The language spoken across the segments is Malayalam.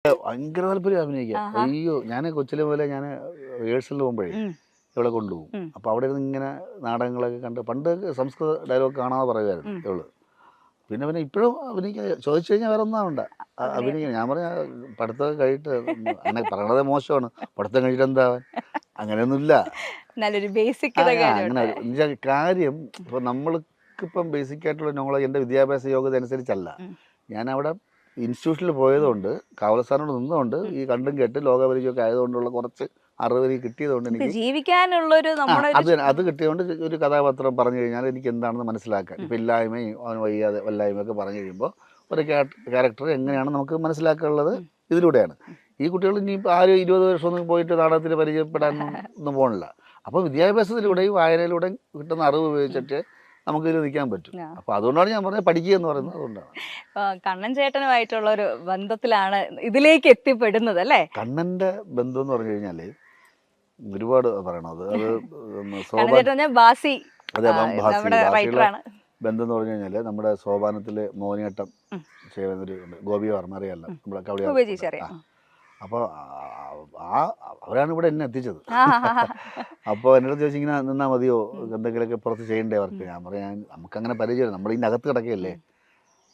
ഭയങ്കര താല്പര്യം അഭിനയിക്കാൻ. അയ്യോ, ഞാൻ കൊച്ചിലെ പോലെ ഞാൻ റിഹേഴ്സലിൽ പോകുമ്പോഴേ ഇവളെ കൊണ്ടുപോകും. അപ്പോൾ അവിടെ ഇരുന്ന് ഇങ്ങനെ നാടകങ്ങളൊക്കെ കണ്ട് പണ്ട് സംസ്കൃത ഡയലോഗ് കാണാതെ പറയുമായിരുന്നു ഇവള്. പിന്നെ ഇപ്പോഴും അഭിനയിക്കാൻ ചോദിച്ചു കഴിഞ്ഞാൽ വേറെ ഒന്നും വേണ്ട, അഭിനയിക്കാൻ. ഞാൻ പറഞ്ഞ പഠിത്തമൊക്കെ കഴിഞ്ഞിട്ട് അങ്ങനെ പറയണത് മോശമാണ്, പഠിത്തം കഴിഞ്ഞിട്ട് എന്താവാൻ, അങ്ങനെയൊന്നുമില്ല. അങ്ങനെ കാര്യം ഇപ്പോൾ നമ്മൾക്കിപ്പം ബേസിക് ആയിട്ടുള്ള നോളജ് എൻ്റെ വിദ്യാഭ്യാസ യോഗ്യത അനുസരിച്ചല്ല. ഞാൻ അവിടെ ഇൻസ്റ്റിറ്റ്യൂഷനിൽ പോയതുകൊണ്ട് കാവലസ്ഥാനോട് നിന്നുകൊണ്ട് ഈ കണ്ടും കേട്ട് ലോകപരിചയമൊക്കെ ആയതുകൊണ്ടുള്ള കുറച്ച് അറിവ് എനിക്ക് കിട്ടിയതുകൊണ്ട് എനിക്ക് ജീവിക്കാനുള്ളൊരു അത് കിട്ടിയതുകൊണ്ട് ഒരു കഥാപാത്രം പറഞ്ഞു കഴിഞ്ഞാൽ എനിക്ക് എന്താണെന്ന് മനസ്സിലാക്കാൻ. ഇപ്പം ഇല്ലായ്മയും അവന് വയ്യാതെ വല്ലായ്മയൊക്കെ പറഞ്ഞു കഴിയുമ്പോൾ ഒരു ക്യാരക്ടർ എങ്ങനെയാണ് നമുക്ക് മനസ്സിലാക്കാനുള്ളത് ഇതിലൂടെയാണ്. ഈ കുട്ടികൾ ഇനിയിപ്പോൾ ആരും 20 വർഷമൊന്നും പോയിട്ട് നാടകത്തിൽ പരിചയപ്പെടാനൊന്നും പോകണില്ല. അപ്പോൾ വിദ്യാഭ്യാസത്തിലൂടെയും വായനയിലൂടെയും കിട്ടുന്ന അറിവ് ഉപയോഗിച്ചിട്ട് നമുക്ക് ഇതിൽ നിൽക്കാൻ പറ്റും. അപ്പോൾ അതുകൊണ്ടാണ് ഞാൻ പറഞ്ഞത് പഠിക്കുക എന്ന് പറയുന്നത്. അതുകൊണ്ടാണ് കണ്ണൻ ചേട്ടനുമായിട്ടുള്ള ഒരു ബന്ധത്തിലാണ് ഇതിലേക്ക് എത്തിപ്പെടുന്നത് അല്ലേ? കണ്ണൻ്റെ ബന്ധം എന്ന് പറഞ്ഞു കഴിഞ്ഞാൽ ഒരുപാട് പറയണത്. അത് ബന്ധം എന്ന് പറഞ്ഞു കഴിഞ്ഞാൽ നമ്മുടെ സോപാനത്തിലെ മോഹിനിയാട്ടം ചെയ്യുന്ന ഒരു ഗോപി വർമ്മ അറിയാമല്ലോ, നമ്മുടെ കവടി. അപ്പോൾ അവരാണ് ഇവിടെ എന്നെ എത്തിച്ചത്. അപ്പോൾ എന്നോട് ചോദിച്ചു ഇങ്ങനെ നിന്നാൽ മതിയോ, എന്തെങ്കിലുമൊക്കെ പുറത്ത് ചെയ്യണ്ടേ വർക്ക്. ഞാൻ പറയാൻ നമുക്കങ്ങനെ പരിചയം, നമ്മൾ ഇതിൻ്റെ അകത്ത് കിടക്കുകയല്ലേ.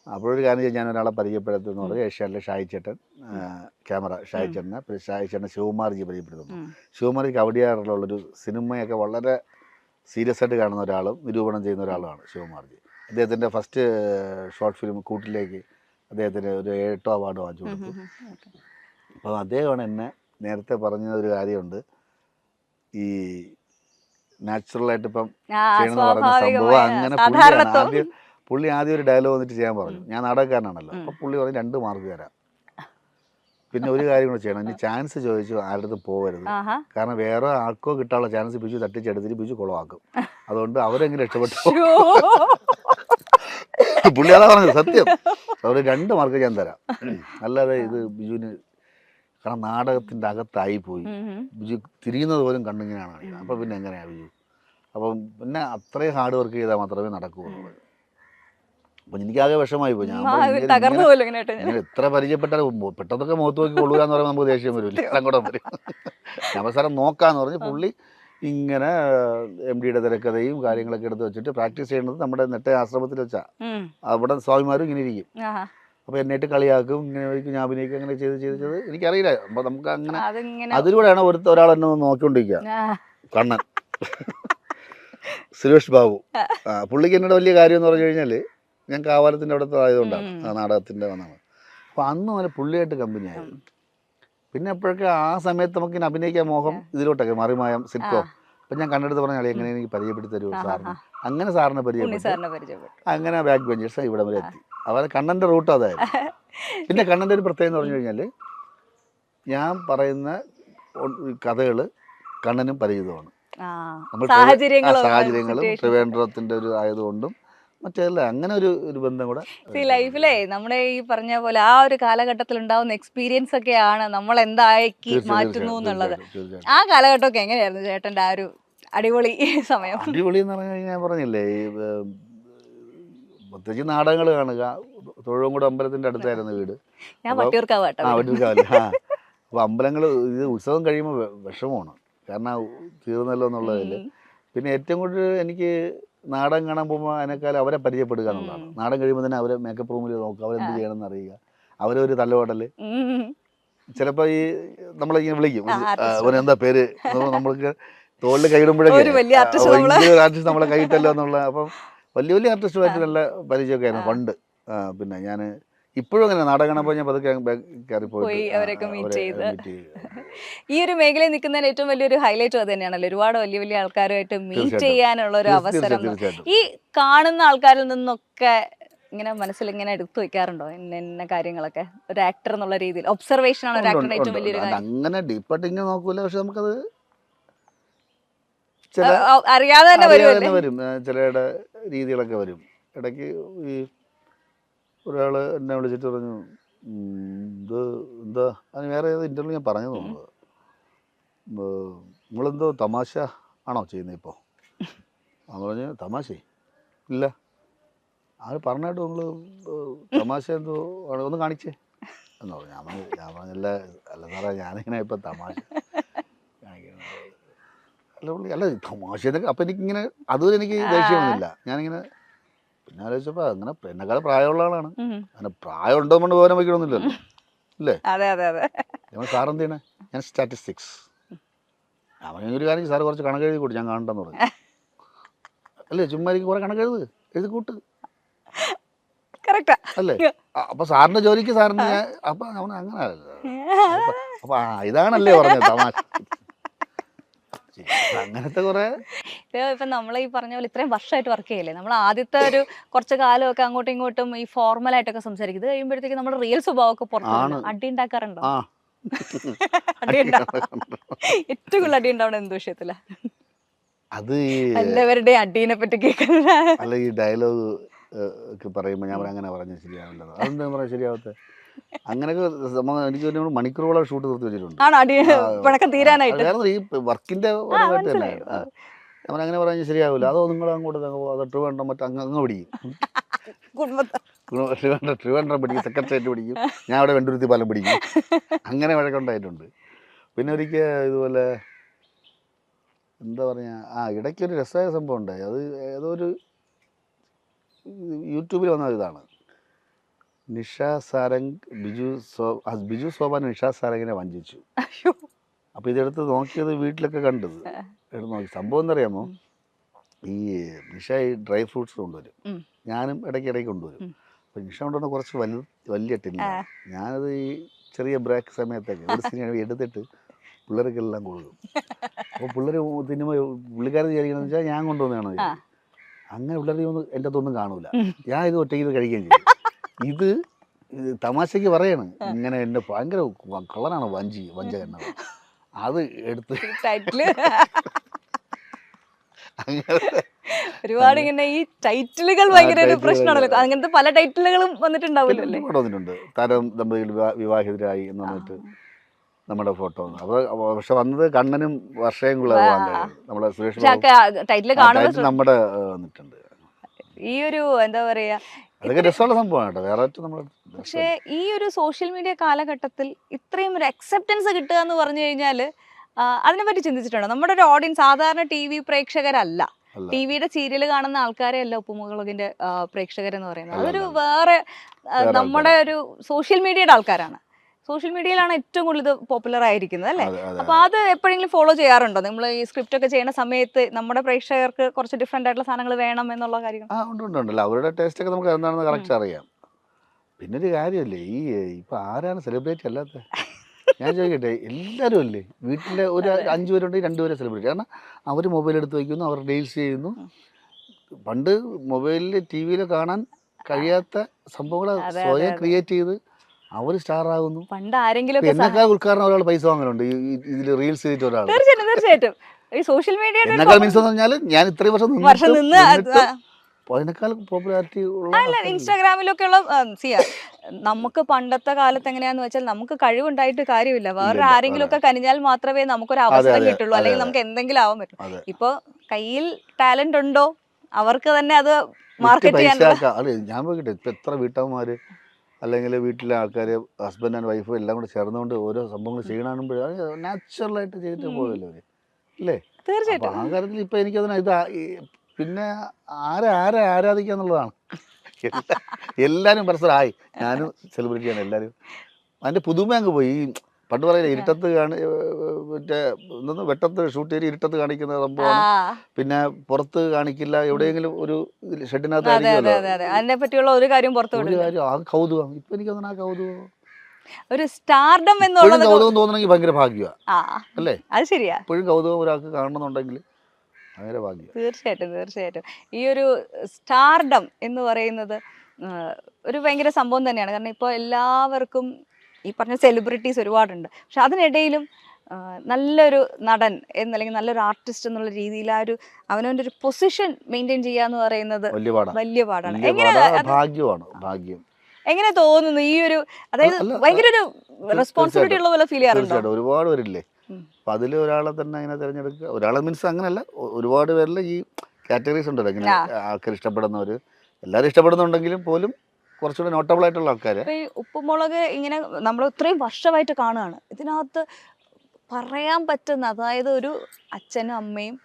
അപ്പോഴൊരു കാര്യം ചെയ്ത് ഞാൻ ഒരാളെ പരിചയപ്പെടുത്തുന്നു പറഞ്ഞാൽ ഏഷ്യാനിലെ ഷായിച്ചേട്ടൻ ക്യാമറ ഷായിച്ചേട്ടനെ, പിന്നെ ഷായിച്ചേട്ടനെ ശിവകുമാർജി പരിചയപ്പെടുത്തുന്നു. ശിവകുമാർജിക്ക് കവടിയാറിലുള്ളൊരു സിനിമയൊക്കെ വളരെ സീരിയസ് ആയിട്ട് കാണുന്ന ഒരാളും നിരൂപണം ചെയ്യുന്ന ഒരാളുമാണ് ശിവകുമാർജി. അദ്ദേഹത്തിൻ്റെ ഫസ്റ്റ് ഷോർട്ട് ഫിലിം കൂട്ടിലേക്ക് അദ്ദേഹത്തിന് ഒരു 8 അവാർഡ് വാങ്ങിച്ചു കൊടുത്തു. അപ്പോൾ അദ്ദേഹമാണ് എന്നെ നേരത്തെ പറഞ്ഞ ഒരു കാര്യമുണ്ട്, ഈ നാച്ചുറലായിട്ട് ഇപ്പം ചെയ്യണമെന്ന് പറഞ്ഞ സംഭവം. അങ്ങനെ പുള്ളി ആദ്യം ഒരു ഡയലോഗ് വന്നിട്ട് ചെയ്യാൻ പറഞ്ഞു. ഞാൻ നാടകക്കാരനാണല്ലോ. അപ്പോൾ പുള്ളി പറഞ്ഞു 2 മാർക്ക് തരാം, പിന്നെ ഒരു കാര്യം കൂടെ ചെയ്യണം, ഇനി ചാൻസ് ചോദിച്ചു ആരുടെ അടുത്തും പോകരുത്, കാരണം വേറെ ആൾക്കോ കിട്ടാനുള്ള ചാൻസ് ബിജു തട്ടിച്ചെടുത്തിട്ട് ബിജു കുളമാക്കും, അതുകൊണ്ട് അവരെങ്ങനെ രക്ഷപ്പെട്ടു. പുള്ളി അതാ പറഞ്ഞത്, സത്യം. അവർ 2 മാർക്ക് ഞാൻ തരാം, അല്ലാതെ ഇത് ബിജുവിന്, കാരണം നാടകത്തിൻ്റെ അകത്തായി പോയി, ബിജു തിരിയുന്നത് പോലും കണ്ടിങ്ങനെയാണ്. അപ്പോൾ പിന്നെ എങ്ങനെയാണ് ബിജു? അപ്പം പിന്നെ അത്രയും ഹാർഡ് വർക്ക് ചെയ്താൽ മാത്രമേ നടക്കുകയുള്ളൂ. അപ്പം എനിക്കാകെ വിഷമായി പോയി. ഞാൻ എത്ര പരിചയപ്പെട്ടാൽ പെട്ടെന്നൊക്കെ മുഖത്ത് നോക്കി കൊള്ളൂലെന്ന് പറയുമ്പോൾ നമുക്ക് ദേഷ്യം വരില്ല, സങ്കടം വരും. അവസരം നോക്കാന്ന് പറഞ്ഞ് പുള്ളി ഇങ്ങനെ MDയുടെ തിരക്കഥയും കാര്യങ്ങളൊക്കെ എടുത്ത് വെച്ചിട്ട് പ്രാക്ടീസ് ചെയ്യുന്നത് നമ്മുടെ നെട്ട ആശ്രമത്തിൽ വെച്ചാൽ. അവിടെ സ്വാമിമാരും ഇങ്ങനെ ഇരിക്കും. അപ്പോൾ എന്നിട്ട് കളിയാക്കും, ഇങ്ങനെ ഞാൻ അഭിനയിക്കും, അങ്ങനെ ചെയ്ത് എനിക്കറിയില്ല. അപ്പോൾ നമുക്ക് അങ്ങനെ അതിലൂടെയാണ് ഒരാൾ എന്നെ നോക്കിക്കൊണ്ടിരിക്കുക. കണ്ണൻ സുരേഷ് ബാബു, പുള്ളിക്ക് എന്നോട് വലിയ കാര്യം എന്ന് പറഞ്ഞു കഴിഞ്ഞാൽ ഞാൻ കാവാലത്തിൻ്റെ അവിടുത്തെ ആയതുകൊണ്ടാണ്, ആ നാടകത്തിൻ്റെ വന്നാണ്. അപ്പോൾ അന്ന് മുതൽ പുള്ളിയായിട്ട് കമ്പനിയായി. പിന്നെ എപ്പോഴൊക്കെ ആ സമയത്ത് നമുക്ക് ഇങ്ങനെ അഭിനയിക്കാൻ മോഹം ഇതിലോട്ടൊക്കെ മറിമായം സിറ്റ്കോ. അപ്പം ഞാൻ കണ്ടെടുത്ത് പറഞ്ഞ ആളെ എങ്ങനെ എനിക്ക് പരിചയപ്പെടുത്തി തരുമോ സാറിന്, അങ്ങനെ സാറിനെ പരിചയപ്പെട്ടു. അങ്ങനെ ബാക്ക് ബെഞ്ചേഴ്സ് ഇവിടെ വരെ എത്തി. അവരെ കണ്ണൻ്റെ റൂട്ട് അതായിരുന്നു. പിന്നെ കണ്ണൻ്റെ ഒരു പ്രത്യേകത എന്ന് പറഞ്ഞു കഴിഞ്ഞാൽ ഞാൻ പറയുന്ന കഥകൾ കണ്ണനും പരിചിതമാണ്. സാഹചര്യങ്ങളും ട്രിവാൻഡ്രത്തിൻ്റെ ഒരു ആയതുകൊണ്ടും മറ്റേല്ല, അങ്ങനെ ഒരു ബന്ധം കൂടെ ലൈഫിലെ നമ്മുടെ ഈ പറഞ്ഞ പോലെ ആ ഒരു കാലഘട്ടത്തിൽ ഉണ്ടാവുന്ന എക്സ്പീരിയൻസ് ഒക്കെയാണ് നമ്മൾ എന്താക്കി മാറ്റുന്നു എന്നുള്ളത്. ആ കാലഘട്ടമൊക്കെ എങ്ങനെയായിരുന്നു ചേട്ടൻ്റെ ആ ഒരു അടിപൊളി സമയം? അടിപൊളി എന്ന് പറഞ്ഞു കഴിഞ്ഞാൽ ഞാൻ പറഞ്ഞില്ലേ, ഈ പ്രത്യേകിച്ച് നാടകങ്ങൾ കാണുക. തൊഴുവൻകുടം അമ്പലത്തിൻ്റെ അടുത്തായിരുന്നു വീട്. വട്ടിയൂർക്കാവില്ല. അപ്പോൾ അമ്പലങ്ങൾ ഇത് ഉത്സവം കഴിയുമ്പോൾ വിഷമമാണ്, കാരണം തീർന്നല്ലോ എന്നുള്ളതിൽ. പിന്നെ ഏറ്റവും കൂടുതൽ എനിക്ക് നാടകം കാണാൻ പോകുമ്പോൾ അതിനേക്കാൾ അവരെ പരിചയപ്പെടുക എന്നുള്ളതാണ്. നാടകം കഴിയുമ്പോൾ തന്നെ അവരെ മേക്കപ്പ് റൂമിൽ നോക്കുക, അവരെന്ത് ചെയ്യണമെന്ന് അറിയുക, അവരൊരു തല്ലുപാടൽ. ചിലപ്പോൾ ഈ നമ്മളിങ്ങനെ വിളിക്കും, അവനെന്താ പേര്, നമ്മൾക്ക് തോളിൽ കൈയിടുമ്പോഴേക്കും ആർട്ടിസ്റ്റ് നമ്മളെ കൈയിട്ടല്ലോ എന്നുള്ള. അപ്പം വലിയ ആർട്ടിസ്റ്റുമായിട്ട് നല്ല പരിചയമൊക്കെ ആയിരുന്നു പണ്ട്. പിന്നെ ഞാൻ ഇപ്പോഴും അങ്ങനെ നാടകം കാണുമ്പോൾ ഞാൻ പതുക്കെ കയറിപ്പോയി അവരൊക്കെ മീറ്റ് ചെയ്ത്. ഈ ഒരു മേഖലയിൽ നിൽക്കുന്നതിന് ഏറ്റവും വലിയൊരു ഹൈലൈറ്റ് അത് തന്നെയാണല്ലോ, ഒരുപാട് വലിയ ആൾക്കാരുമായിട്ട് മീറ്റ് ചെയ്യാനുള്ള ഒരു അവസരം. ഈ കാണുന്ന ആൾക്കാരിൽ നിന്നൊക്കെ ഇങ്ങനെ മനസ്സിൽ ഇങ്ങനെ എടുത്തു വെക്കാറുണ്ടോ ഇന്ന കാര്യങ്ങളൊക്കെ? ഒരു ആക്ടർ എന്നുള്ള രീതിയിൽ ഒബ്സർവേഷൻ ആണ് ഒരു ആക്ടറിന്റെ ഏറ്റവും വലിയൊരു കാര്യം. അങ്ങനെ ഡീപ്പായിട്ട് ഇങ്ങനെ നോക്കൂല, പക്ഷെ നമുക്കത് അറിയാതെ തന്നെ വരും, ചിലയുടെ രീതികളൊക്കെ വരും. ഇടയ്ക്ക് ഈ ഒരാൾ എന്നെ വിളിച്ചിട്ട് പറഞ്ഞു, ഇത് എന്താ, അതിന് വേറെ ഏത് ഇൻ്റർവ്യൂ ഞാൻ പറഞ്ഞു തോന്നുന്നത്, നിങ്ങളെന്തോ തമാശ ആണോ ചെയ്യുന്നത് ഇപ്പോൾ? അത് പറഞ്ഞ് തമാശ ഇല്ല, അത് പറഞ്ഞിട്ട് നിങ്ങൾ തമാശ എന്തോ ആണ്, ഒന്ന് കാണിച്ചേ എന്ന് പറഞ്ഞു. ഞാൻ പറഞ്ഞില്ല, അല്ല സാറേ ഞാനിങ്ങനെ ഇപ്പം തമാശ കാണിക്കുന്നത്. അല്ല പുള്ളി അല്ല തമാശ എന്നൊക്കെ. അപ്പം എനിക്കിങ്ങനെ അതുവരെ എനിക്ക് ദേഷ്യം വന്നില്ല. ഞാനിങ്ങനെ പിന്നെ ആലോചിച്ചപ്പോൾ അങ്ങനെ എന്നെക്കാൾ പ്രായമുള്ള ആളാണ്. അങ്ങനെ പ്രായം ഉണ്ടോ കൊണ്ട് പോകാൻ വയ്ക്കണമെന്നില്ലല്ലോ അല്ലേ? അതെ അതെ അതെ. നമ്മൾ സാർ എന്ത് ചെയ്യണേ? ഞാൻ സ്റ്റാറ്റിസ്റ്റിക്സ്. അവനൊരു കാര്യം സാറ് കുറച്ച് കണക്ക് എഴുതി കൂട്ടി, ഞാൻ കാണണ്ടെന്ന് പറഞ്ഞു. അല്ലേ ചുമ്മാ എനിക്ക് കുറെ കണക്ക് എഴുതി കൂട്ട് അല്ലേ? അപ്പൊ സാറിന്റെ ജോലിക്ക് സാറിന് ഞാൻ അപ്പൊ അവൻ അങ്ങനെ അപ്പൊ ഇതാണല്ലേ പറഞ്ഞത് തമാശ. അങ്ങനത്തെ കുറെ ഇപ്പൊ നമ്മൾ ഈ പറഞ്ഞ പോലെ ഇത്രയും വർഷമായിട്ട് വർക്ക് ചെയ്യല്ലേ, നമ്മൾ ആദ്യത്തെ ഒരു കുറച്ച് കാലമൊക്കെ അങ്ങോട്ടും ഇങ്ങോട്ടും ഈ ഫോർമൽ ആയിട്ടൊക്കെ സംസാരിക്കും. ഇത് കഴിയുമ്പോഴത്തേക്ക് നമ്മുടെ റിയൽ സ്വഭാവമൊക്കെ പുറത്തു അടി ഉണ്ടാക്കാറുണ്ടോ? അടി ഏറ്റവും കൂടുതൽ അടി ഉണ്ടാവണം എന്ത് വിഷയത്തില? അത് എല്ലാവരുടെയും അടീനെ പറ്റി കേൾക്കുന്ന അല്ല ഈ ഡയലോഗ് ഒക്കെ പറയുമ്പോൾ ഞാൻ അങ്ങനെ പറഞ്ഞാൽ ശരിയാവില്ലത്. അതെന്താ പറയാ ശരിയാവത്തെ? അങ്ങനെയൊക്കെ എനിക്ക് മണിക്കൂറുകളെ ഷൂട്ട് നിർത്തി വെച്ചിട്ടുണ്ട്. ഈ വർക്കിന്റെ പരമായിട്ട് തന്നെ ഞാൻ അങ്ങനെ പറഞ്ഞാൽ ശരിയാവില്ല. അതോ നിങ്ങൾ അങ്ങോട്ട് അത് ട്രിവാൻഡ്രം മറ്റേ അങ്ങ് പിടിക്കും, ട്രിവാൻഡ്രം പിടിക്കും, സെക്രട്ടേറിയറ്റ് പിടിക്കും, ഞാൻ അവിടെ വെണ്ടുരുത്തി പാലം പിടിക്കും. അങ്ങനെ വഴക്കുണ്ടായിട്ടുണ്ട്. പിന്നെ ഒരിക്കൽ ഇതുപോലെ എന്താ പറയുക, ഇടയ്ക്കൊരു രസമായ സംഭവം ഉണ്ടായി. അത് ഏതോ ഒരു യൂട്യൂബിൽ വന്ന ഇതാണ്. നിഷ സാരംഗ് ബിജു സോപാൻ നിഷ സാരംഗിനെ വഞ്ചിച്ചു. അപ്പോൾ ഇതെടുത്ത് നോക്കിയത് വീട്ടിലൊക്കെ കണ്ടത് എടുത്ത് നോക്കി. സംഭവം എന്തറിയാമോ, ഈ നിഷ ഈ ഡ്രൈ ഫ്രൂട്ട്സ് കൊണ്ടുവരും, ഞാനും ഇടയ്ക്കിടയ്ക്ക് കൊണ്ടുവരും. അപ്പോൾ നിഷ കൊണ്ടുവന്ന കുറച്ച് വലിയ ടിന്നാണ്. ഞാനത് ഈ ചെറിയ ബ്രേക്ക് സമയത്തൊക്കെ ഒരു സിനിമ എടുത്തിട്ട് പിള്ളേർക്കെല്ലാം കൊടുക്കും. അപ്പോൾ പിള്ളേർ തിന്നുമ്പോൾ പുള്ളിക്കാരൻ വിചാരിക്കണമെന്ന് വെച്ചാൽ ഞാൻ കൊണ്ടുവന്നതാണോ? അങ്ങനെ പിള്ളേർ എൻ്റെ അതൊന്നും കാണൂല. ഞാൻ ഇത് ഒറ്റയ്ക്ക് കഴിയുകയും ചെയ്യും. ഇത് തമാശയ്ക്ക് പറയാണ്, ഇങ്ങനെ എന്നെ ഭയങ്കര കള്ളനാണ് വഞ്ചകൻ. അത് എടുത്ത് ഒരുപാട് ഇങ്ങനെ ഈ ടൈറ്റിലുകൾ ഭയങ്കര ഒരു പ്രശ്നമാണല്ലോ. അങ്ങനത്തെ പല ടൈറ്റിലുകളും വന്നിട്ടുണ്ടാവില്ലേ? വന്നിട്ടുണ്ട്. താരം ദമ്പതികൾ വിവാഹിതരായി എന്ന് പറഞ്ഞിട്ട് നമ്മുടെ ഫോട്ടോ. അപ്പോൾ പക്ഷെ വന്നത് കണ്ണനും വർഷയും കൂടെ നമ്മുടെ സുരേഷ് നമ്മുടെ വന്നിട്ടുണ്ട്. ഈ ഒരു എന്താ പറയാ, അതൊക്കെ രസമുള്ള സംഭവമാണ് കേട്ടോ. വേറെ പക്ഷേ ഈ ഒരു സോഷ്യൽ മീഡിയ കാലഘട്ടത്തിൽ ഇത്രയും ഒരു അക്സെപ്റ്റൻസ് കിട്ടുക എന്ന് പറഞ്ഞു കഴിഞ്ഞാൽ അതിനെപ്പറ്റി ചിന്തിച്ചിട്ടുണ്ടോ? നമ്മുടെ ഒരു ഓഡിയൻസ് സാധാരണ TV പ്രേക്ഷകരല്ല, ടിവിയുടെ സീരിയൽ കാണുന്ന ആൾക്കാരെ അല്ല ഉപ്പുമുളകിന്റെ പ്രേക്ഷകരെന്ന് പറയുന്നത്. അതൊരു വേറെ നമ്മുടെ ഒരു സോഷ്യൽ മീഡിയയുടെ ആൾക്കാരാണ്. സോഷ്യൽ മീഡിയയിലാണ് ഏറ്റവും കൂടുതൽ ഇത് പോപ്പുലർ ആയിരിക്കുന്നത് അല്ലേ? അപ്പൊ അത് എപ്പോഴെങ്കിലും ഫോളോ ചെയ്യാറുണ്ടോ നമ്മൾ ഈ സ്ക്രിപ്റ്റ് ഒക്കെ ചെയ്യുന്ന സമയത്ത്? നമ്മുടെ പ്രേക്ഷകർക്ക് കുറച്ച് ഡിഫറെന്റ് ആയിട്ടുള്ള സാധനങ്ങൾ വേണം എന്നുള്ള കാര്യം ഉണ്ടല്ലോ. അവരുടെ ടേസ്റ്റ് ഒക്കെ നമുക്ക് എന്താണെന്ന് കറക്റ്റ് അറിയാം. പിന്നെ ഒരു കാര്യമല്ലേ, ഈ ഇപ്പൊ ആരാണ് സെലിബ്രിറ്റി അല്ലാത്ത? ഞാൻ ചോദിക്കട്ടെ, എല്ലാവരും അല്ലേ വീട്ടിലെ ഒരു 5 പേരുണ്ടെങ്കിൽ 2 പേരെ സെലിബ്രിറ്റി. കാരണം അവർ മൊബൈൽ എടുത്ത് വയ്ക്കുന്നു, അവർ റീൽസ് ചെയ്യുന്നു. പണ്ട് മൊബൈലിൽ TV കാണാൻ കഴിയാത്ത സംഭവങ്ങൾ സ്വയം ക്രിയേറ്റ് ചെയ്ത് അവർ സ്റ്റാർ ആകുന്നു. പണ്ട് ആരെങ്കിലും എന്നെക്കാൾ ഉദ്ഘാടനം ഒരാൾ പൈസ വാങ്ങലുണ്ട് ഇതിൽ റീൽസ് ചെയ്തിട്ട് ഒരാൾ. തീർച്ചയായിട്ടും ഈ സോഷ്യൽ മീഡിയ എന്നെക്കാൾ മീൻസ് എന്ന് പറഞ്ഞാൽ ഞാൻ ഇത്രയും വർഷം നിന്ന് അതിനേക്കാൾ പോപ്പുലാരിറ്റി ഉള്ള ഇൻസ്റ്റാഗ്രാമിലൊക്കെ ഉള്ള നമുക്ക് പണ്ടത്തെ കാലത്ത് എങ്ങനെയാന്ന് വെച്ചാൽ നമുക്ക് കഴിവുണ്ടായിട്ട് കാര്യമില്ല, വേറെ ആരെങ്കിലും ഒക്കെ കനിഞ്ഞാൽ മാത്രമേ നമുക്കൊരു അവസരം കിട്ടുള്ളൂ, അല്ലെങ്കിൽ നമുക്ക് എന്തെങ്കിലും ആവാൻ പറ്റും. ഇപ്പൊ കയ്യിൽ ടാലന്റ് ഉണ്ടോ അവർക്ക് തന്നെ അത് മാർക്കറ്റ് ചെയ്യാൻ. ഞാൻ പോയിട്ടെ ഇപ്പൊ എത്ര വീട്ടമ്മമാര് അല്ലെങ്കിൽ വീട്ടിലെ ആൾക്കാർ ഹസ്ബൻഡ് ആൻഡ് വൈഫ് എല്ലാം കൂടെ ചേർന്നുകൊണ്ട് ഓരോ സംഭവങ്ങൾ ചെയ്യണമ്പോൾ നാച്ചുറലായിട്ട് ചെയ്തിട്ട് പോകല്ലോ അവര് അല്ലേ? തീർച്ചയായിട്ടും. ആ കാര്യത്തിൽ ഇപ്പൊ എനിക്കതിന് പിന്നെ ആരാധിക്കുക എന്നുള്ളതാണ്. എല്ലാവരും പരസ്പരമായി ഞാനും സെലിബ്രിറ്റിയാണ്. എല്ലാവരും അതിൻ്റെ പുതുമ അങ്ങ് പോയി. ഈ പണ്ട് പറയില്ല ഇരുട്ടത്ത് മറ്റേ വെട്ടത്ത് ഷൂട്ട് ചെയ്ത് ഇരുട്ടത്ത് കാണിക്കുന്ന സംഭവമാണ്, പിന്നെ പുറത്ത് കാണിക്കില്ല, എവിടെയെങ്കിലും ഒരു ഷെഡിനകത്ത് അതിനെ പറ്റിയുള്ള ഒരു കാര്യം ആ കൗതുകം. ഇപ്പൊ എനിക്ക് തോന്നുന്നു ആ കൗതുകം ഒരു സ്റ്റാർഡം എന്നുള്ളത് കൗതുകം തോന്നണമെങ്കിൽ ഭയങ്കര ഭാഗ്യമാണ് അല്ലേ? അത് ശരിയാ. ഇപ്പോഴും കൗതുകം ഒരാൾക്ക് കാണണമെന്നുണ്ടെങ്കിൽ ഭയങ്കര ഭാഗ്യം. തീർച്ചയായിട്ടും ഈ ഒരു സ്റ്റാർഡം എന്ന് പറയുന്നത് ഒരു ഭയങ്കര സംഭവം തന്നെയാണ്. കാരണം ഇപ്പോൾ എല്ലാവർക്കും ഈ പറഞ്ഞ സെലിബ്രിറ്റീസ് ഒരുപാടുണ്ട്. പക്ഷെ അതിനിടയിലും നല്ലൊരു നടൻ എന്നല്ലെങ്കിൽ നല്ലൊരു ആർട്ടിസ്റ്റ് എന്നുള്ള രീതിയിൽ ആ ഒരു അവനവൻ്റെ ഒരു പൊസിഷൻ മെയിൻറ്റെയിൻ ചെയ്യാന്ന് പറയുന്നത് വലിയ പാടാണ്. എങ്ങനെ തോന്നുന്നു ഈ ഒരു, അതായത് ഭയങ്കര ഒരു റെസ്പോൺസിബിലിറ്റി ഉള്ള പോലെ ഫീൽ ചെയ്യാറുണ്ടോ? ഒരുപാട് പേരില്ലേ, അപ്പം അതിൽ ഒരാളെ തന്നെ അങ്ങനെ തിരഞ്ഞെടുക്കുക. ഒരാളെ മീൻസ് അങ്ങനെയല്ല, ഒരുപാട് പേരിൽ ഈ കാറ്റഗറീസ് ഉണ്ടല്ലോ. ഇങ്ങനെ ആൾക്കാർ ഇഷ്ടപ്പെടുന്നവർ എല്ലാവരും ഇഷ്ടപ്പെടുന്നുണ്ടെങ്കിലും പോലും കുറച്ചുകൂടെ നോട്ടബിൾ ആയിട്ടുള്ള ആൾക്കാർ. ഈ ഉപ്പുമുളക് ഇങ്ങനെ നമ്മൾ ഇത്രയും വർഷമായിട്ട് കാണുകയാണ്, ഇതിനകത്ത് പറയാൻ പറ്റുന്ന, അതായത് ഒരു അച്ഛനും അമ്മയും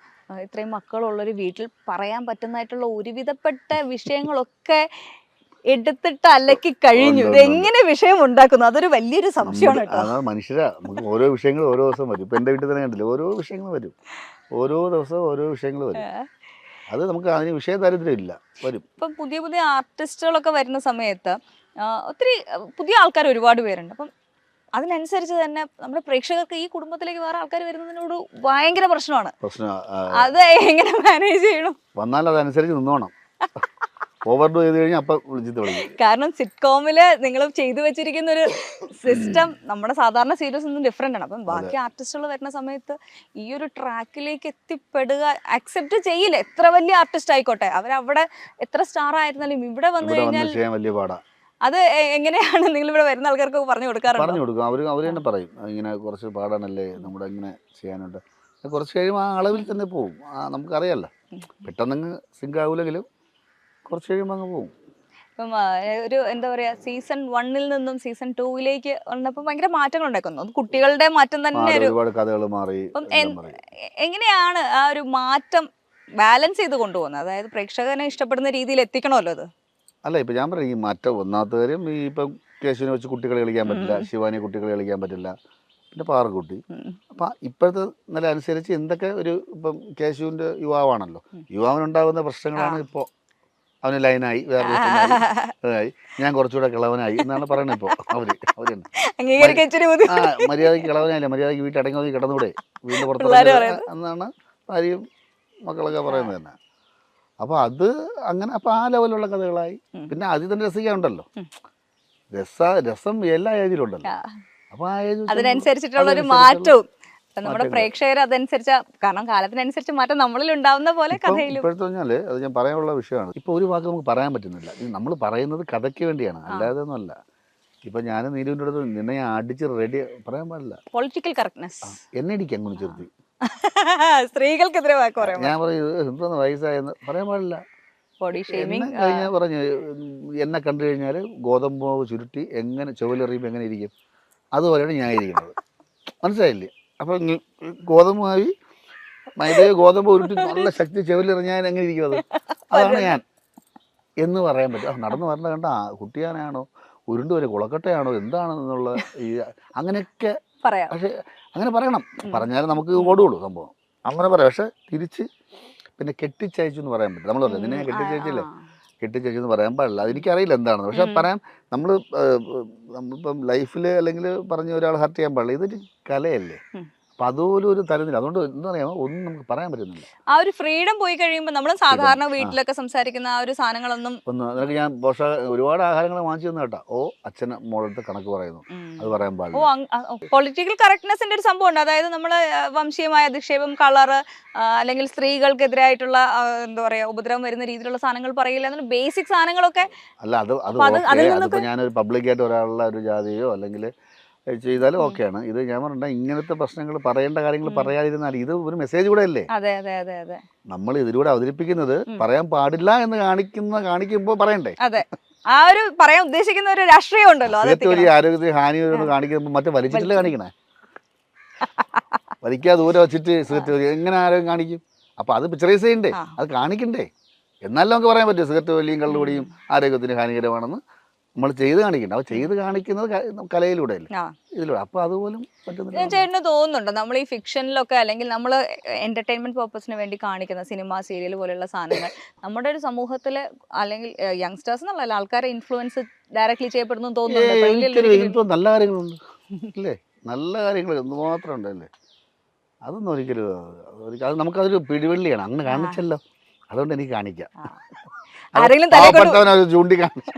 ഇത്രയും മക്കളുള്ളൊരു വീട്ടിൽ പറയാൻ പറ്റുന്നതായിട്ടുള്ള ഒരുവിധപ്പെട്ട വിഷയങ്ങളൊക്കെ എടുത്തിട്ട് അലക്കി കഴിഞ്ഞു. ഇത് എങ്ങനെ വിഷയം ഉണ്ടാക്കുന്നു, അതൊരു വലിയൊരു സംശയമാണ് കേട്ടോ. അതാണ് മനുഷ്യരാ, നമുക്ക് ഓരോ വിഷയങ്ങൾ ഓരോ ദിവസം വരും. ഇപ്പം എൻ്റെ വീട്ടിൽ തന്നെ കണ്ടില്ല, ഓരോ വിഷയങ്ങൾ വരും, ഓരോ ദിവസവും ഓരോ വിഷയങ്ങൾ വരും. അത് നമുക്ക് അതിന് വിഷയ ദാരിദ്ര്യം ഇല്ല, വരും. ഇപ്പം പുതിയ പുതിയ ആർട്ടിസ്റ്റുകളൊക്കെ വരുന്ന സമയത്ത് ഒത്തിരി പുതിയ ആൾക്കാർ ഒരുപാട് പേരുണ്ട്. അപ്പം അതിനനുസരിച്ച് തന്നെ നമ്മുടെ പ്രേക്ഷകർക്ക് ഈ കുടുംബത്തിലേക്ക് വേറെ ആൾക്കാർ വരുന്നതിനോട് ഭയങ്കര പ്രശ്നമാണ്. അത് എങ്ങനെ മാനേജ് ചെയ്യണം? വന്നാൽ അതനുസരിച്ച് നിന്നോണം. ഓവർഡു ചെയ്ത് കഴിഞ്ഞാൽ അപ്പം വിളിച്ചിട്ട് വിളിക്കും. കാരണം സിറ്റ്കോമില് നിങ്ങൾ ചെയ്തു വെച്ചിരിക്കുന്ന ഒരു സിസ്റ്റം നമ്മുടെ സാധാരണ സീരീസ് ഒന്നും ഡിഫറെന്റ് ആണ്. അപ്പം ബാക്കി ആർട്ടിസ്റ്റുകൾ വരുന്ന സമയത്ത് ഈ ഒരു ട്രാക്കിലേക്ക് എത്തിപ്പെടുക അക്സെപ്റ്റ് ചെയ്യില്ല. എത്ര വലിയ ആർട്ടിസ്റ്റ് ആയിക്കോട്ടെ, അവരവിടെ എത്ര സ്റ്റാർ ആയിരുന്നാലും ഇവിടെ വന്നു കഴിഞ്ഞാൽ വലിയ പാടാ. അത് എങ്ങനെയാണ് നിങ്ങൾ ഇവിടെ വരുന്ന ആൾക്കാർക്ക് പറഞ്ഞു കൊടുക്കാറുണ്ട്? പറഞ്ഞു കൊടുക്കും. അവർ തന്നെ പറയും, ഇങ്ങനെ കുറച്ച് പാടാനല്ലേ, നമ്മുടെ ഇങ്ങനെ ചെയ്യാനുണ്ട്. കുറച്ച് കഴിയുമ്പോൾ ആ അളവിൽ തന്നെ പോകും. നമുക്കറിയാമല്ലോ, പെട്ടെന്നങ്ങ് സിങ്ക് ആവില്ലെങ്കിലും കുറച്ച് കഴിയുമ്പോൾ അങ്ങ് പോകും. ഇപ്പം ഒരു എന്താ പറയുക, സീസൺ 1 നിന്നും സീസൺ 2 വന്നപ്പോൾ ഭയങ്കര മാറ്റങ്ങൾ ഉണ്ടാക്കുന്നു. കുട്ടികളുടെ മാറ്റം തന്നെ ഒരുപാട് കഥകൾ മാറി. എങ്ങനെയാണ് ആ ഒരു മാറ്റം ബാലൻസ് ചെയ്ത് കൊണ്ടുപോകുന്നത്? അതായത് പ്രേക്ഷകനെ ഇഷ്ടപ്പെടുന്ന രീതിയിൽ എത്തിക്കണമല്ലോ അത്. അല്ല, ഇപ്പം ഞാൻ പറയും, ഈ മാറ്റം ഒന്നാമത്തെ കാര്യം, ഈ ഇപ്പം കേശുവിനെ വെച്ച് കുട്ടികളെ കളിക്കാൻ പറ്റില്ല, ശിവാനി കുട്ടികളെ കളിക്കാൻ പറ്റില്ല, പിന്നെ പാറക്കുട്ടി. അപ്പം ഇപ്പോഴത്തെ നില അനുസരിച്ച് എന്തൊക്കെ ഒരു, ഇപ്പം കേശുവിൻ്റെ യുവാവാണല്ലോ, യുവാവിനുണ്ടാകുന്ന പ്രശ്നങ്ങളാണ് ഇപ്പോൾ. അവന് ലൈനായി, വേറെ ആയി, ഞാൻ കുറച്ചുകൂടെ കിളവനായി എന്നാണ് പറയണത് ഇപ്പോൾ അവര്. മര്യാദയ്ക്ക് കിളവനായില്ല, മര്യാദയ്ക്ക് വീട്ടിൽ അടങ്ങി ഒതുങ്ങി കിടന്നൂടെ, വീടിൻ്റെ പുറത്ത് എന്നാണ് ഭാര്യയും മക്കളൊക്കെ പറയുന്നത് തന്നെ. അപ്പോൾ അത് അങ്ങനെ, അപ്പോൾ ആ ലെവലുള്ള കഥകളായി. പിന്നെ അതിൽ തന്നെ രസിക്കാനുണ്ടല്ലോ, രസം എല്ലാ ഏജിലുണ്ടല്ലോ. അപ്പോൾ ആ ഏജ് അതിനനുസരിച്ചിട്ടുള്ള ഒരു മാറ്റവും നമ്മുടെ പ്രേക്ഷകർ അതനുസരിച്ച്, കാരണം കാലത്തിനനുസരിച്ച് മാറ്റം നമ്മളിൽ ഉണ്ടാവുന്ന പോലെ കഥയിലും. ഇപ്പോഴത്തെ പറഞ്ഞാൽ അത് ഞാൻ പറയാനുള്ള വിഷയമാണ്. ഇപ്പോൾ ഒരു വാക്ക് നമുക്ക് പറയാൻ പറ്റുന്നില്ല. നമ്മൾ പറയുന്നത് കഥയ്ക്ക് വേണ്ടിയാണ്, അല്ലാതെ ഒന്നുമല്ല. ഇപ്പം ഞാൻ നീലുവിൻ്റെ അടുത്ത് നിന്നെ അടിച്ച് റെഡി പറയാൻ പാടില്ല. പൊളിറ്റിക്കൽ കറക്റ്റ്നെസ് എന്നെ ഇടിക്കും അങ്ങനെ ചെറുത്തി. സ്ത്രീകൾക്കെതിരെ വാക്ക് പറയാം. ഞാൻ പറയും, എന്തോന്ന് വയസ്സായെന്ന് പറയാൻ പാടില്ല. ബോഡി ഷേമിങ് കഴിഞ്ഞാൽ പറഞ്ഞു, എന്നെ കണ്ടു കഴിഞ്ഞാൽ ഗോതമ്പ് മാവ് ചുരുട്ടി എങ്ങനെ ചുവലെറിയുമ്പോൾ എങ്ങനെ ഇരിക്കും, അതുപോലെയാണ് ഞാൻ ഇരിക്കുന്നത്. മനസ്സിലായില്ലേ? അപ്പം ഗോതമ്പ് മാവി മൈദയോ ഗോതമ്പ് ഉരുട്ടി നല്ല ശക്തി ചെവിലെറിഞ്ഞാൽ എങ്ങനെ ഇരിക്കും, അതാണ് ഞാൻ എന്ന് പറയാൻ പറ്റും. നടന്നു വരേണ്ട കണ്ട കുട്ടിയാനാണോ, ഉരുണ്ട് വരെ കുളക്കട്ടയാണോ, എന്താണെന്നുള്ള ഈ അങ്ങനെയൊക്കെ പറയാം. പക്ഷെ അങ്ങനെ പറയണം, പറഞ്ഞാൽ നമുക്ക് ഓടുള്ളൂ സംഭവം. അങ്ങനെ പറയാം. പക്ഷെ തിരിച്ച് പിന്നെ കെട്ടിച്ചയച്ചു എന്ന് പറയാൻ പറ്റും. നമ്മൾ പറയാം, നിന്നെ ഞാൻ കെട്ടിച്ചയച്ചില്ലേ, കെട്ടിച്ചയച്ചു എന്ന് പറയാൻ പാടില്ല. അതെനിക്കറിയില്ല എന്താണെന്ന്. പക്ഷെ പറയാൻ നമ്മളിപ്പം ലൈഫിൽ അല്ലെങ്കിൽ പറഞ്ഞ ഒരാൾ ഹർട്ട് ചെയ്യാൻ പാടില്ല. ഇതൊരു കലയല്ലേ, അപ്പം അതുപോലും ഒരു തരുന്നില്ല. അതുകൊണ്ട് എന്താ പറയുക, ഒന്നും നമുക്ക് പറയാൻ പറ്റുന്നില്ല. ആ ഒരു ഫ്രീഡം പോയി കഴിയുമ്പോൾ നമ്മൾ സാധാരണ വീട്ടിലൊക്കെ സംസാരിക്കുന്ന ആ ഒരു സാധനങ്ങളൊന്നും നിനക്ക് ഞാൻ ഒരുപാട് ആഹാരങ്ങൾ വാങ്ങിച്ചു തന്നു കേട്ടോ. അച്ഛന് മോളടുത്ത് കണക്ക് പറയുന്നു, അത് പറയാൻ പാടില്ല. പൊളിറ്റിക്കൽ കറക്റ്റ്നെസിന്റെ ഒരു സംഭവം ഉണ്ട്. അതായത് നമ്മൾ വംശീയമായ അധിക്ഷേപം, കളറ്, അല്ലെങ്കിൽ സ്ത്രീകൾക്കെതിരായിട്ടുള്ള എന്താ പറയാ ഉപദ്രവം വരുന്ന രീതിയിലുള്ള സാധനങ്ങൾ പറയില്ല, അങ്ങനെ ബേസിക് സാധനങ്ങളൊക്കെ. അല്ല, അതിപ്പോൾ ഞാനൊരു പബ്ലിക്കായിട്ട് ഒരാളുടെ ഒരു ജാതിയോ അല്ലെങ്കിൽ ചെയ്താലും ഓക്കെയാണ്. ഇത് ഞാൻ പറഞ്ഞ ഇങ്ങനത്തെ പ്രശ്നങ്ങൾ പറയേണ്ട കാര്യങ്ങൾ പറയാതിരുന്നാൽ ഇത് ഒരു മെസ്സേജ് കൂടെ അല്ലേ. നമ്മൾ ഇതിലൂടെ അവതരിപ്പിക്കുന്നത് പറയാൻ പാടില്ല എന്ന് കാണിക്കുമ്പോൾ പറയണ്ടേ. അതെ, ആ ഒരു പറയാൻ ഉദ്ദേശിക്കുന്ന ഒരു രാഷ്ട്രീയം ഉണ്ടല്ലോ. ആരോഗ്യത്തിന് ഹാനി കാണിക്കുമ്പോൾ മറ്റേ വലിച്ചിട്ടല്ലേ കാണിക്കണേ. വലിക്കാതെ ദൂരെ വെച്ചിട്ട് സിഗരറ്റ് എങ്ങനെ ആരോഗ്യം കാണിക്കും? അപ്പൊ അത് പിക്ചറൈസ് ചെയ്യണ്ടേ, അത് കാണിക്കണ്ടേ, എന്നാലും നമുക്ക് പറയാൻ പറ്റും സിഗരറ്റ് വലിയും കള്ളുകൂടിയും ആരോഗ്യത്തിന് ഹാനികരമാണെന്ന് നമ്മൾ ചെയ്ത് കാണിക്കണ്ട. അപ്പോൾ ചെയ്ത് കാണിക്കുന്നത് കലയിലൂടെ അല്ലേ, ഇതിലൂടെ. അപ്പോൾ അതുപോലും പറ്റുന്നില്ല. ചേട്ടന് തോന്നുന്നുണ്ടോ നമ്മൾ ഈ ഫിക്ഷനിലൊക്കെ അല്ലെങ്കിൽ നമ്മൾ എന്റർടൈൻമെന്റ് പർപ്പസിന് വേണ്ടി കാണിക്കുന്ന സിനിമ, സീരിയൽ പോലെയുള്ള സാധനങ്ങൾ നമ്മുടെ ഒരു സമൂഹത്തില് അല്ലെങ്കിൽ യങ്സ്റ്റേഴ്സ് എന്നുള്ള ആൾക്കാരെ ഇൻഫ്ലുവൻസ് ഡയറക്ട്ലി ചെയ്യപ്പെടുന്നു തോന്നുന്നുണ്ടോ? നല്ല കാര്യങ്ങളുണ്ട് അല്ലേ, നല്ല കാര്യങ്ങൾ എന്തുമാത്രം ഉണ്ടല്ലേ. അതൊന്നും ഒരിക്കലും അത് നമുക്കതൊരു പിടിവെള്ളിയാണ്. അങ്ങനെ കാണിച്ചല്ലോ, അതുകൊണ്ട് എനിക്ക് കാണിക്കാം. ചൂണ്ടിക്കാണിച്ചു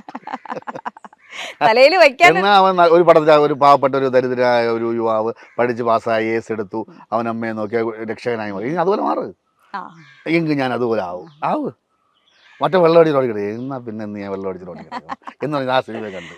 എന്നാ അവൻ ഒരു പടത്തിൽ ഒരു പാവപ്പെട്ട ഒരു ദരിദ്രനായ ഒരു യുവാവ് പഠിച്ച് പാസ്സായി AS എടുത്തു, അവൻ അമ്മയെ നോക്കിയ രക്ഷകനായി മാറി. അതുപോലെ മാറ്, എങ്കിൽ ഞാൻ അതുപോലെ ആവും. മറ്റേ വെള്ളമടിച്ച് ഓടിക്കട്ടെ, എന്നാ പിന്നെ ഞാൻ വെള്ളമടിച്ച് ഓടിക്കട്ടെ എന്ന് പറഞ്ഞാൽ ആ സിനിമ കണ്ട്